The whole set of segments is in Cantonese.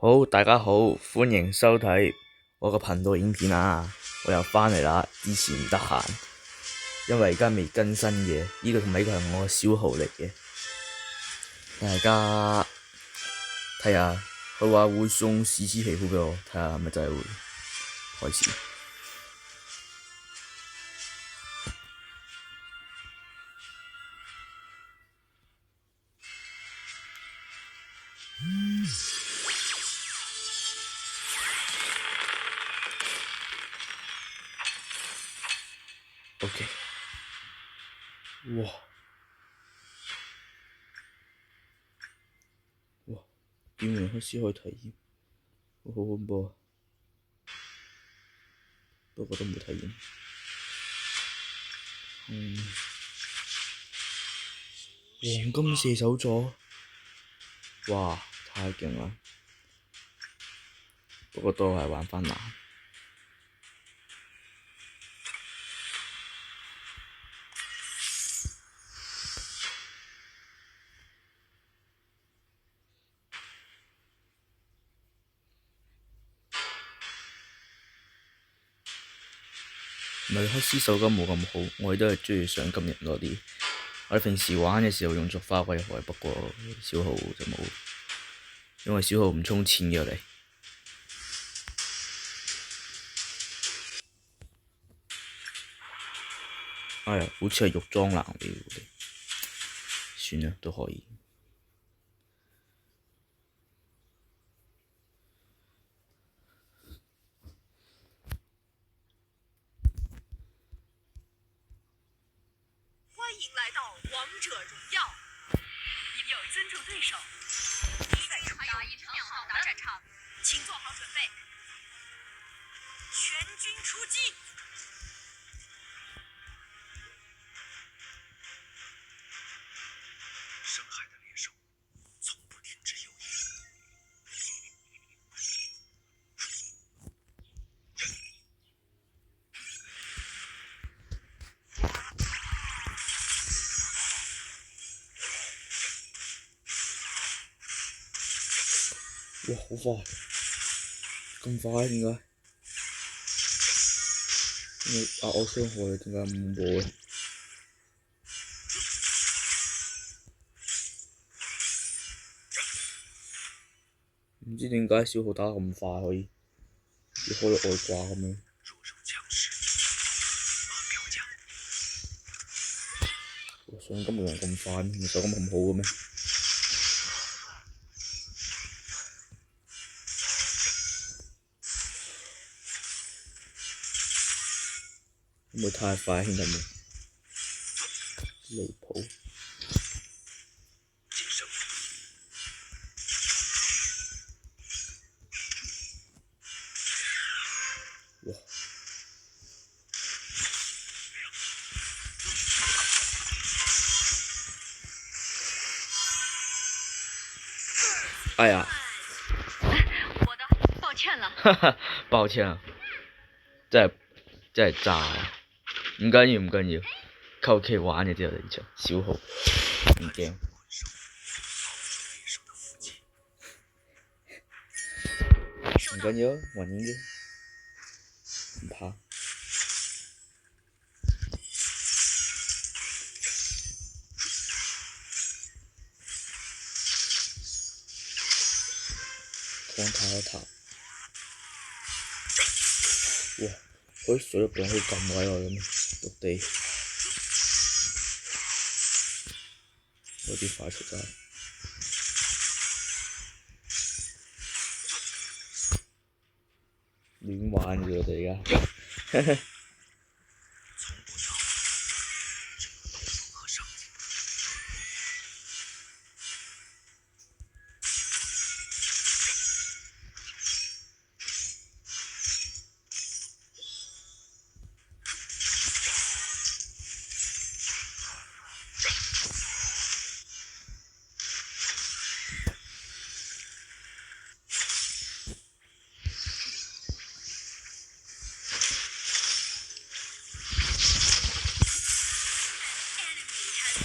好，大家好，歡迎收睇我個頻道影片啊！我又翻嚟啦，之前唔得閒，因為而家未更新嘅，呢個同埋呢個係我嘅小號嚟嘅。大家睇下，佢話會送試試皮膚俾我，睇下係咪真係會開始。OK， 哇！點樣開始可以體驗？好恐怖啊！不過都冇體驗。黃金射手座，哇！太勁啦！不過都係玩返難。米克斯手感冇咁好，我哋都係鍾意上金型多啲。我哋平時玩嘅時候用作花卉海，不過小號就冇，因為小號唔充錢嘅我哋。哎呀，好似係肉裝藍嚟嘅，算啦，都可以。歡迎來到王者榮耀，應有尊重對手。在打一場好的戰場，請做好準備，全軍出擊。深海的獵手從不停止游泳。哇！好快，咁快點解？我傷害點解咁冇嘅？唔知點解小號打得咁快可以，要開到外掛咁樣。上金冇人咁快咩？手感咁好嘅咩？會唔會太快，兄弟們？離譜！哇！哎呀！我的，抱歉了。哈哈，抱歉啊，真係渣啊！唔緊要唔緊要，求其玩嘅啫，呢場小號唔驚。唔緊要，玩贏嘅，唔怕。狂塔一塔，哇！佢水入邊可以撳位我嘅咩？陸地有啲快出晒，亂玩嘅我哋而家。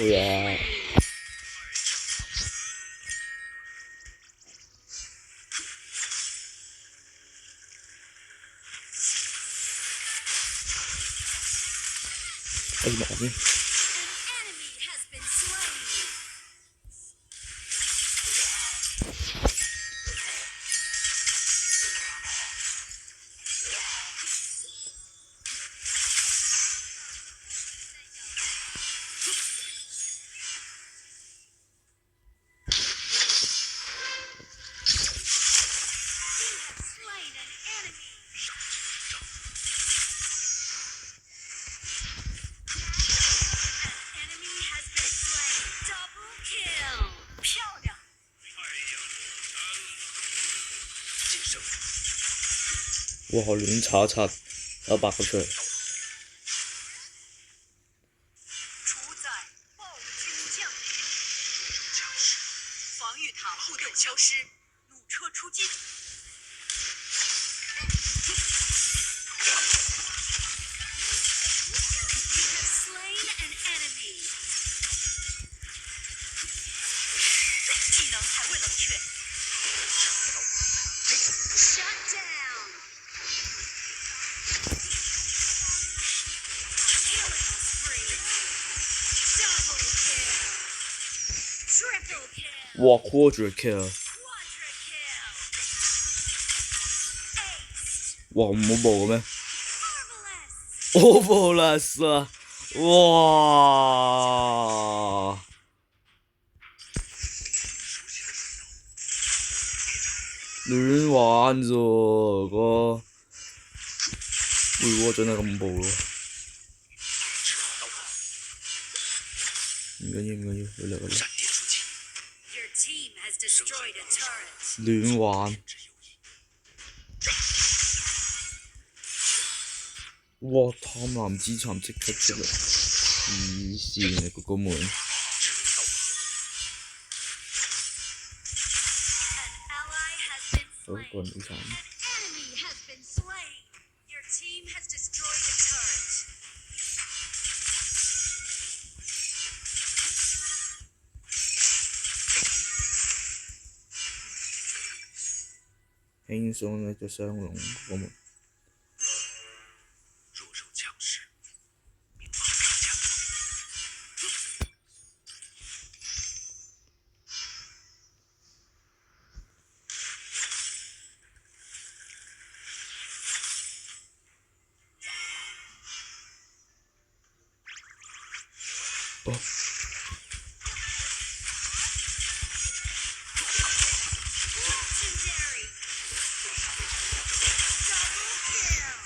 好嘢！哎呀先。哇！亂查一查，有8個出嚟。主宰暴君降临，防御塔护盾消失，弩车出击。You have slain an enemy。技能还未冷却。Shut down。Killing spree。Double kill。Triple kill。哇 ！Quadra kill！ Quadra kill。Ace。哇！唔好報嘅咩 Marvelous。 ？Overless 啊！哇！亂玩啫喎，哥。會喎，真係咁報咯。唔緊要，唔緊要，佢嚟佢嚟。 Your team has destroyed a turret。 亂玩。哇！貪婪之尋即刻出嚟，黐線啊！嗰門。好，個人好慘。An enemy has been slain. Your team has destroyed a turret. 輕鬆呢隻雙龍嗰門。弱肉強食，明碼標價。哦。 Legendary. Double kill.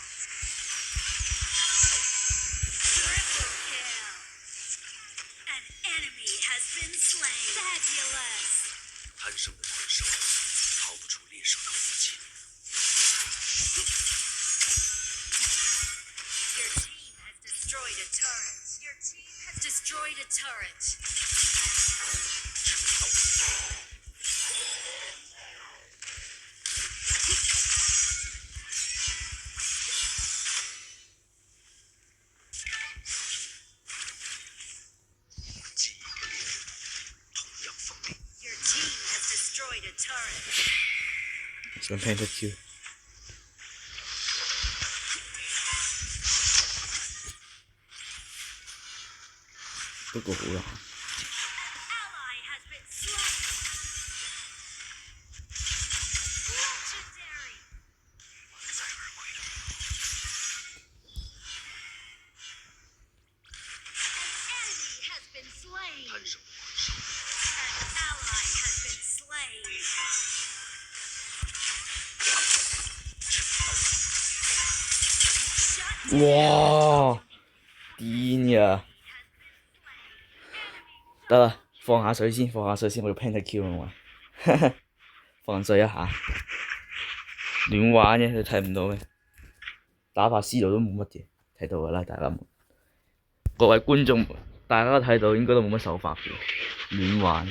Triple kill. An enemy has been slain. Fabulous. 贪生的怪兽逃不出猎手的伏击。 Your team has destroyed a turret. Your team has destroyed a turret. Your team has destroyed a turret. 想 Pentakill。 不過好難。 Ally has been slain. Legendary. An enemy has been slain. 贪生的怪兽 An ally has been slain. Shut down. 哇！癲呀！得啦，放下水先，放下水先，我要 Pentakill 啊嘛。放水一下。亂玩嘅，你睇唔到咩？打發思路都冇乜嘢，睇到㗎啦，大家們。各位觀眾，大家都睇到應該都冇乜手法嘅，亂玩。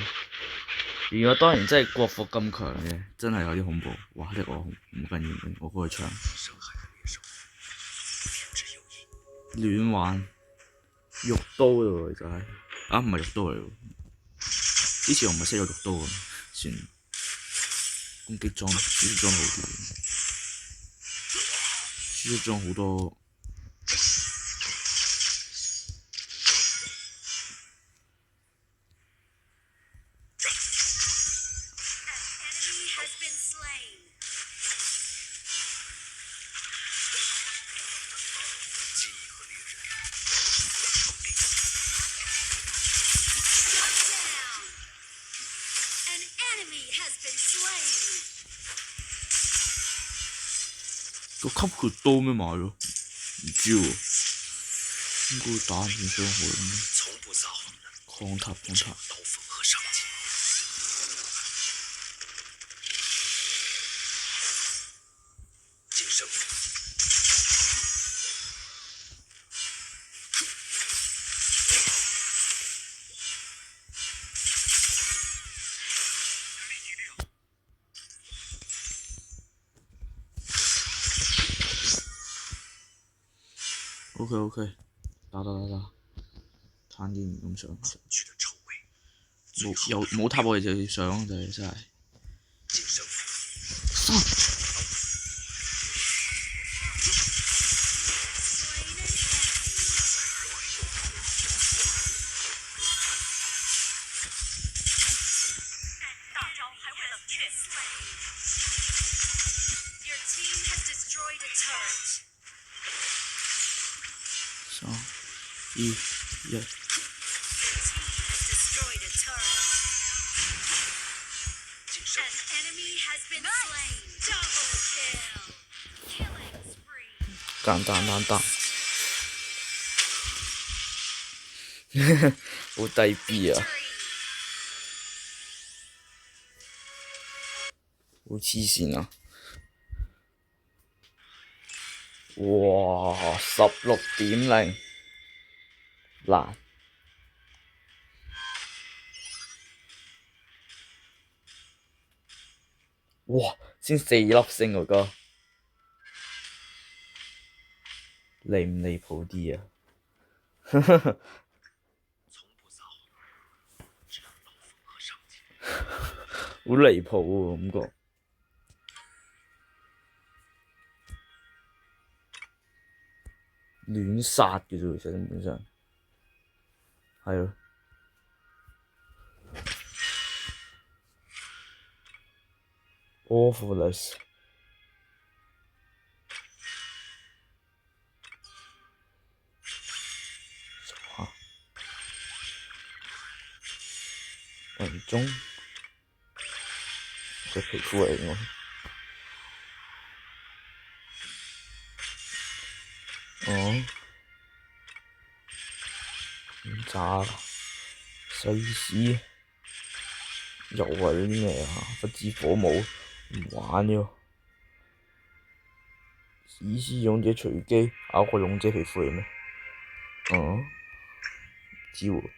如果當然真係國服咁強嘅，真係有啲恐怖。哇！呢個唔緊要，我過去搶。傷害了獵手，偏執有意。亂玩，肉刀嘞喎，就係、啊唔係肉刀嚟喎。之前我唔係識咗肉刀嘅，算。攻擊裝，輸出裝好啲，輸出裝好多 slain. 记忆和猎人 Shut down. An enemy has been slain. 個吸血刀咩買咗？唔知喎，應該打唔斷傷害咁。从不撒谎的，抗塔抗塔，刀锋和上进。晋升。OK，打，差啲唔敢上，去的臭味。冇塔我哋就要上，就係真係。晋升。 大招还未冷却。Your team has destroyed a turret. 3、2、1。 Your team has destroyed a turret. 晋升。 An enemy has been slain. Double kill. Killing spree. 蛋，好低 B 啊！ Victory. 好黐線啊！哇，16.0難。哇，先4粒星喎哥，離唔離譜啲啊？从不撒谎，只要刀锋和上进。好離譜喎感覺。亂殺嘅啫，其實根本上係咯。Awfulness。雲中隻皮膚嚟喎。哦，咁渣啦！西施又係嗰啲咩啊？不知火舞唔玩喎。西施勇者隨機咬個勇者皮膚嚟咩？唔知喎。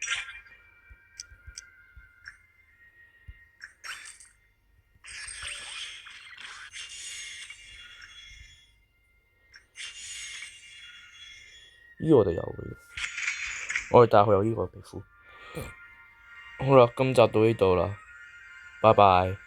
呢個我哋有嘅，我哋大學有呢個皮膚。好啦，今集到呢度啦，拜拜。